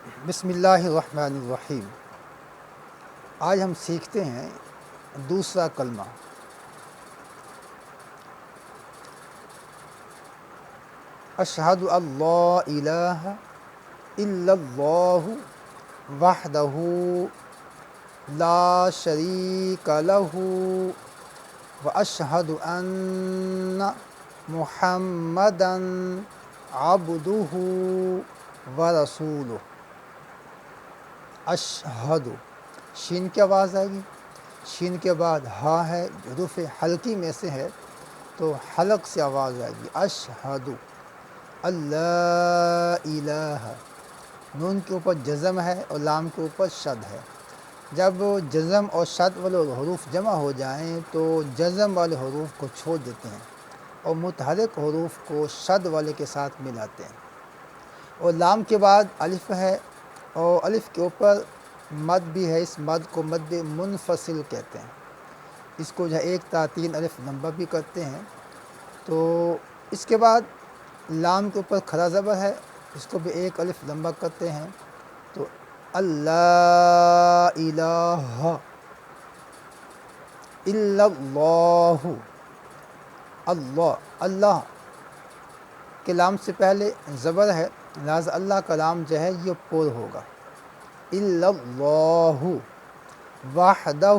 بسم اللہ الرحمن الرحیم۔ آج ہم سیکھتے ہیں دوسرا کلمہ۔ اشہد اللہ الہ الا اللہ وحدہ لا شریک لہ واشہد ان محمدا عبدہ ورسولہ۔ اشہد، شین کی آواز آئے گی، شین کے بعد ہا ہے، حروف حلقی میں سے ہے تو حلق سے آواز آئے گی۔ اشہد اللہ الہ، نون کے اوپر جزم ہے اور لام کے اوپر شد ہے۔ جب جزم اور شد والے حروف جمع ہو جائیں تو جزم والے حروف کو چھوڑ دیتے ہیں اور متحرک حروف کو شد والے کے ساتھ ملاتے ہیں۔ اور لام کے بعد الف ہے اور الف کے اوپر مد بھی ہے، اس مد کو مد منفصل کہتے ہیں۔ اس کو جو ہے 1 تا 3 الف لمبا بھی کرتے ہیں۔ تو اس کے بعد لام کے اوپر کھڑا زبر ہے، اس کو بھی 1 الف لمبا کرتے ہیں۔ تو اللہ الہ الا اللہ، اللہ، اللہ کے لام سے پہلے زبر ہے، لہٰذا اللہ کا لام جو ہے یہ پور ہوگا۔ الا اللہ وحدہ،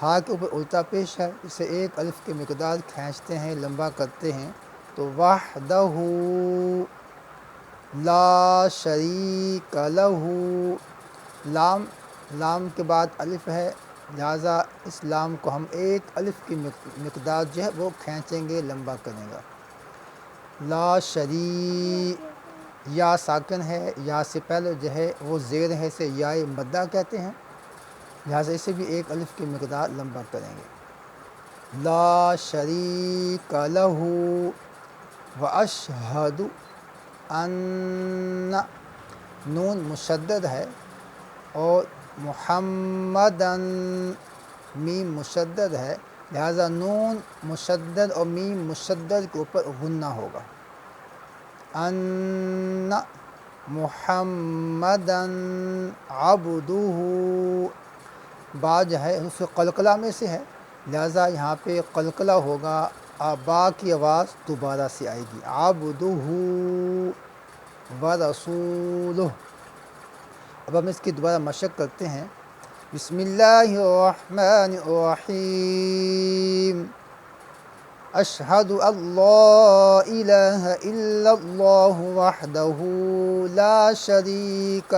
ہا کے اوپر الٹا پیش ہے، اسے 1 الف کی مقدار کھینچتے ہیں، لمبا کرتے ہیں تو وحدہ لا شریک لہ، لام کے بعد الف ہے، لہٰذا اس لام کو ہم 1 الف کی مقدار جو ہے وہ کھینچیں گے، لمبا کریں گا۔ لا شریک، یا ساکن ہے، یا سے پہلے جو ہے وہ زیر ہے، سے یا مدہ کہتے ہیں، لہٰذا اسے بھی 1 الف کی مقدار لمبا کریں گے۔ لا شریک لہ واشہد ان، نون مشدد ہے اور محمدن میم مشدد ہے، لہٰذا نون مشدد اور میم مشدد کے اوپر غنہ ہوگا۔ ان محمدن عبدہ، با جو ہے حروف قلقلہ میں سے ہے، لہٰذا یہاں پہ قلقلہ ہوگا، با کی آواز دوبارہ سے آئے گی۔ عبدہ ورسولہ۔ اب ہم اس کی دوبارہ مشق کرتے ہیں۔ بسم اللہ الرحمن الرحیم۔ اشہد اللہ الہ الا اللہ وحدہ لا شریک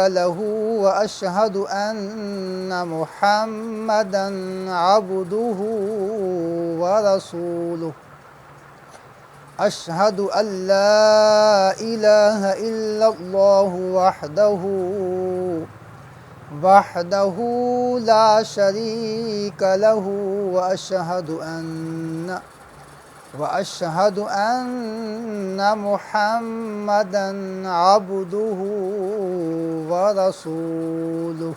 لہ واشہد ان محمدا عبدہ ورسولہ۔ اشہد ان لا الہ الا اللہ وحدہ لا شریک لہ واشہد ان محمدا عبدہ ورسولہ۔